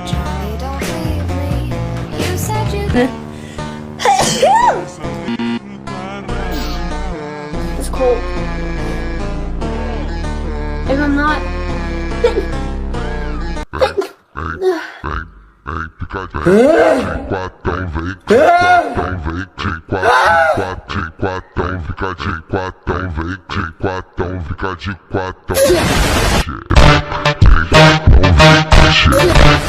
Johnny, don't leave me. You said you It's cold. If I'm not. Fica de quatro.